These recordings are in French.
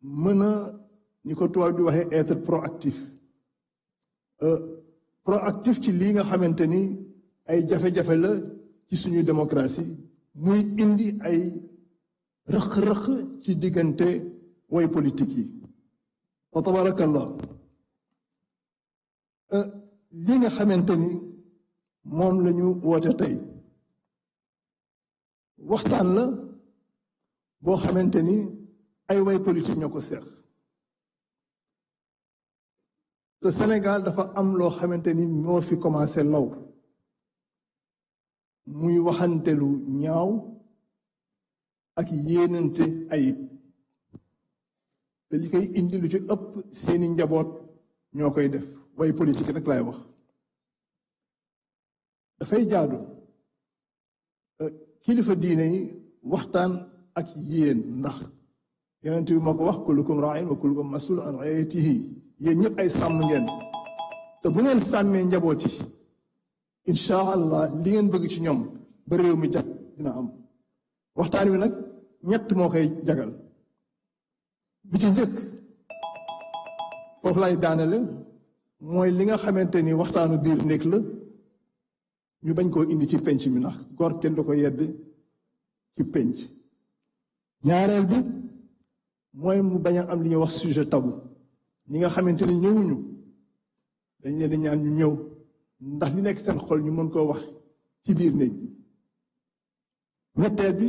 mën a ni ko tubaab di waxee être proactif proactif ci lii nga xamante ni ay jafe-jafe la ci suñu démocratie muy indi ay rëq-rëq ci diggante way politique yi wa tabarakallah li nga xamante ni moom la ñu woote tey waxtaan la boo xamante ni ay way politique ñoo ko seex te Sénégal dafa am loo xamante ni moo fi commencé law muy waxantelu ñaaw ak yéenante ayib te li koy indi lu ci ëpp seeni njaboot ñoo koy def way politique rek laay wax dafay jaadu kilifa diine yi waxtaan ak yéen ndax yonent bi moo ko wax kullukum raa'in wa kullukum mas'uulun an ra'iyyatihi yéen ñëpp ay sàmm ngeen te bu ngeen sàmmee njaboot yi incha allah li ngeen bëgg ci ñoom ba réew mi jag dina am waxtaan wi nag ñett moo koy jagal bi ci njëkk foofu lay daanele mooy li nga xamante ni waxtaanu biir néeg la ñu bañ koo indi ci penc mi ndax góor kenn du ko yedd ci penc ñaareel bi mooy mu bañ a am li ñuy wax sujet tabou ñi nga xamante ni ñëwuñu dañ leen di ñaan ñu ñëw ndax li nekk seen xol ñu mën koo wax ci biir néeg bi ñetteel bi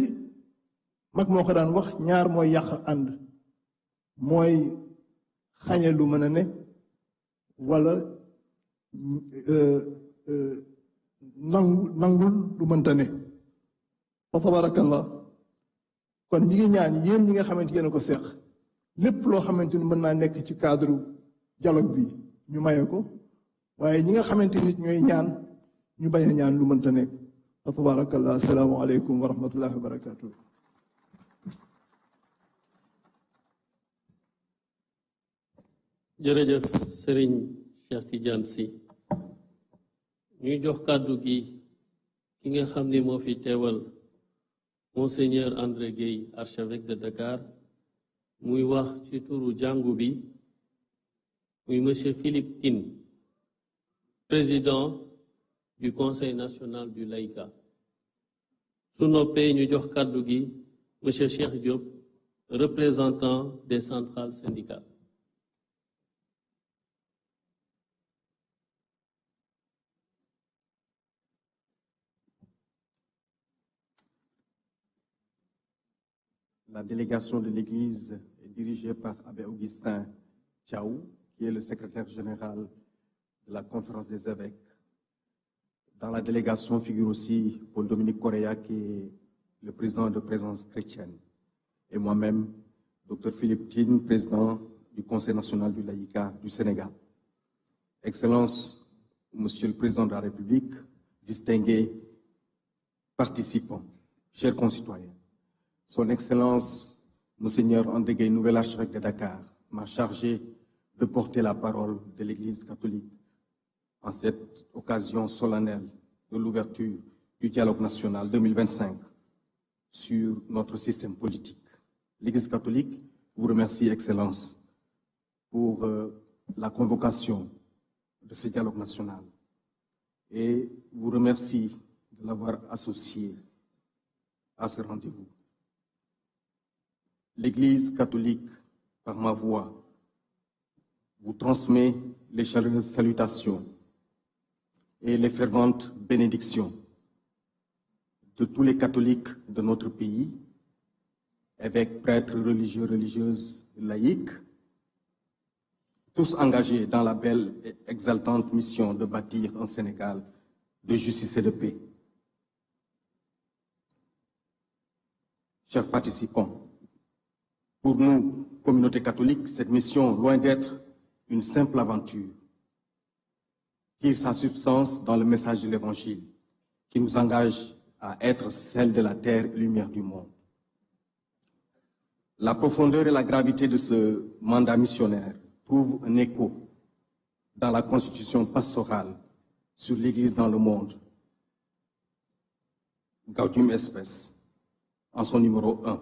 mag moo ko daan wax ñaar mooy yàq ànd mooy xañe lu mën a ne wala nangul lu mënta ne fa tabarakallah kon ñi ngi ñaan yéen ñi nga xamante yéen a ko seex lépp loo xamante ni mën naa nekk ci cadre dialogue bi ñu maye ko waaye ñi nga xamante nit ñooy ñaan ñu bañ a ñaan lu mënta nekk fa tabarakallah assalaamu aleykum wa rahmatullahi wa barakatuh jërëjëf Serigne Cheikh Tidiane Sy ñuy jox kàddu gi ki nga xam ni moo fi teewal Monseigneur André Gueye archevêque de Dakar muy wax ci turu jàngu bi muy monsieur Philippe Tine président du Conseil national du laïcat su noppee ñu jox kàddu gi monsieur Cheikh Diop représentant des centrales syndicales. La délégation de l'Église est dirigée par Abbé Augustin Thiaou, qui est le secrétaire général de la Conférence des évêques. Dans la délégation figure aussi Paul-Dominique Correa, qui est le président de Présence chrétienne, et moi-même, Dr Philippe Tine, président du Conseil national du laïcat du Sénégal. Excellence, Monsieur le Président de la République, distingués participants, chers concitoyens, Son Excellence, Monseigneur André Gueye, nouvel archevêque de Dakar, m'a chargé de porter la parole de l'Église catholique en cette occasion solennelle de l'ouverture du dialogue national 2025 sur notre système politique. L'Église catholique vous remercie, Excellence, pour la convocation de ce dialogue national et vous remercie de l'avoir associé à ce rendez-vous. L'Église catholique, par ma voix, vous transmet les chaleureuses salutations et les ferventes bénédictions de tous les catholiques de notre pays, évêques, prêtres, religieux, religieuses, laïcs, tous engagés dans la belle et exaltante mission de bâtir un Sénégal de justice et de paix. Chers participants, pour nous, communauté catholique, cette mission, loin d'être une simple aventure, tire sa substance dans le message de l'Évangile qui nous engage à être celle de la terre et lumière du monde. La profondeur et la gravité de ce mandat missionnaire trouvent un écho dans la constitution pastorale sur l'Église dans le monde, Gaudium et Spes, en son numéro 1,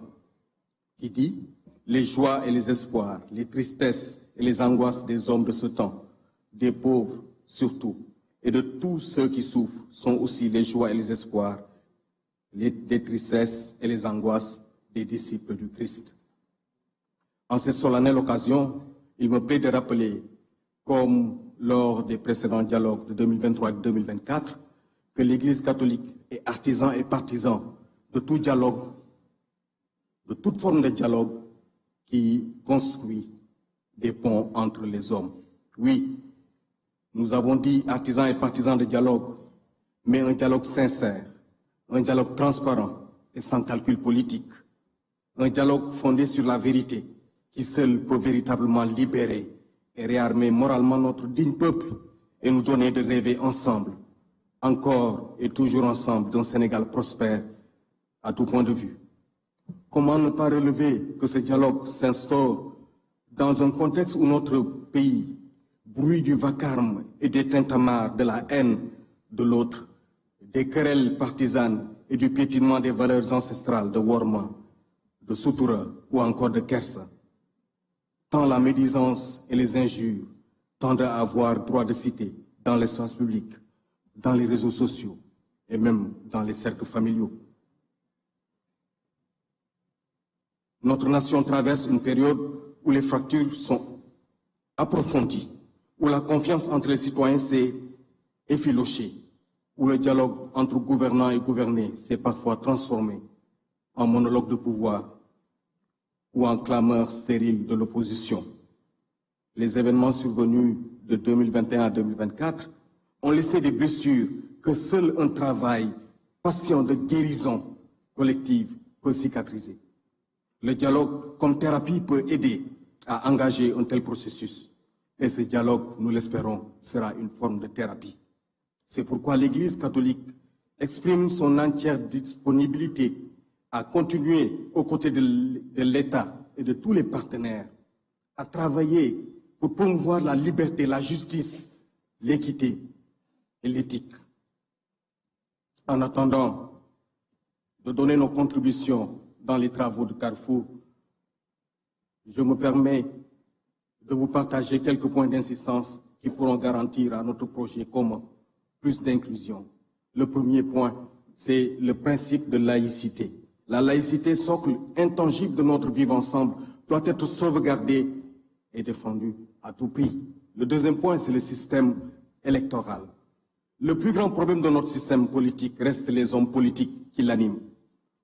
qui dit « les joies et les espoirs, les tristesses et les angoisses des hommes de ce temps, des pauvres surtout, et de tous ceux qui souffrent sont aussi les joies et les espoirs, des tristesses et les angoisses des disciples du Christ. En cette solennelle occasion, il me plaît de rappeler, comme lors des précédents dialogues de 2023 et de 2024, que l'Église catholique est artisan et partisan de tout dialogue, de toute forme de dialogue qui construit des ponts entre les hommes. Oui, nous avons dit artisans et partisans de dialogue, mais un dialogue sincère, un dialogue transparent et sans calcul politique, un dialogue fondé sur la vérité qui seul peut véritablement libérer et réarmer moralement notre digne peuple et nous donner de rêver ensemble, encore et toujours ensemble, d'un Sénégal prospère à tout point de vue. Comment ne pas relever que ce dialogue s'instaure dans un contexte où notre pays bruit du vacarme et des tintamarres de la haine de l'autre, des querelles partisanes et du piétinement des valeurs ancestrales de Worma, de Sutura ou encore de Kersa. Tant la médisance et les injures tendent à avoir droit de cité dans l'espace public, dans les réseaux sociaux et même dans les cercles familiaux. Notre nation traverse une période où les fractures sont approfondies, où la confiance entre les citoyens s'est effilochée, où le dialogue entre gouvernants et gouvernés s'est parfois transformé en monologue de pouvoir ou en clameur stérile de l'opposition. Les événements survenus de 2021 à 2024 ont laissé des blessures que seul un travail patient de guérison collective peut cicatriser. Le dialogue comme thérapie peut aider à engager un tel processus. Et ce dialogue, nous l'espérons, sera une forme de thérapie. C'est pourquoi l'Église catholique exprime son entière disponibilité à continuer aux côtés de l'État et de tous les partenaires, à travailler pour promouvoir la liberté, la justice, l'équité et l'éthique. En attendant de donner nos contributions dans les travaux de Carrefour, je me permets de vous partager quelques points d'insistance qui pourront garantir à notre projet commun plus d'inclusion. Le premier point, c'est le principe de laïcité. La laïcité, socle intangible de notre vivre ensemble, doit être sauvegardée et défendue à tout prix. Le deuxième point, c'est le système électoral. Le plus grand problème de notre système politique reste les hommes politiques qui l'animent.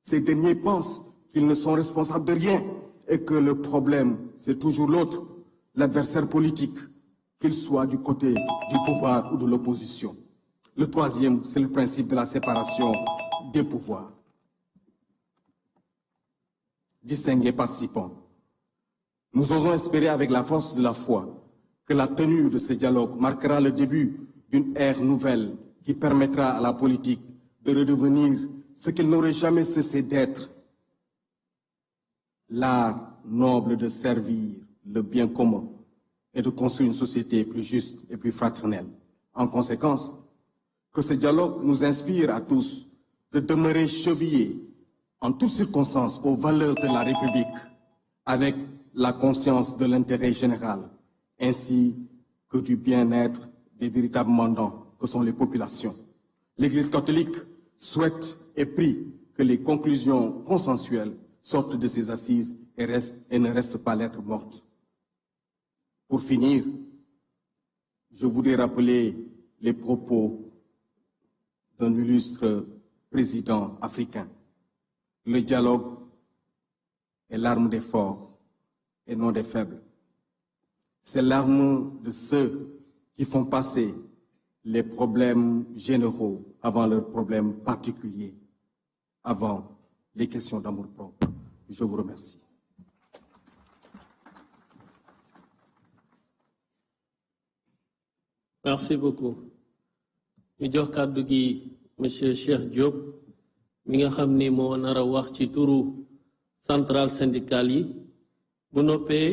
Ces derniers pensent qu'ils ne sont responsables de rien et que le problème, c'est toujours l'autre, l'adversaire politique, qu'il soit du côté du pouvoir ou de l'opposition. Le troisième, c'est le principe de la séparation des pouvoirs. Distingués participants, nous osons espérer avec la force de la foi que la tenue de ce dialogue marquera le début d'une ère nouvelle qui permettra à la politique de redevenir ce qu'elle n'aurait jamais cessé d'être, l'art noble de servir le bien commun et de construire une société plus juste et plus fraternelle. En conséquence, que ce dialogue nous inspire à tous de demeurer chevillés en toutes circonstances aux valeurs de la République, avec la conscience de l'intérêt général, ainsi que du bien-être des véritables mandants que sont les populations. L'Église catholique souhaite et prie que les conclusions consensuelles sortent de ces assises et ne restent pas lettre morte. Pour finir, je voudrais rappeler les propos d'un illustre président africain. Le dialogue est l'arme des forts et non des faibles. C'est l'arme de ceux qui font passer les problèmes généraux avant leurs problèmes particuliers, avant les questions d'amour-propre. Je vous remercie. Merci beaucoup. ñu jox kàddu gi monsieur Cheikh Diop mi nga xam ni moo nar a wax ci turu centrale syndicale yi bu noppee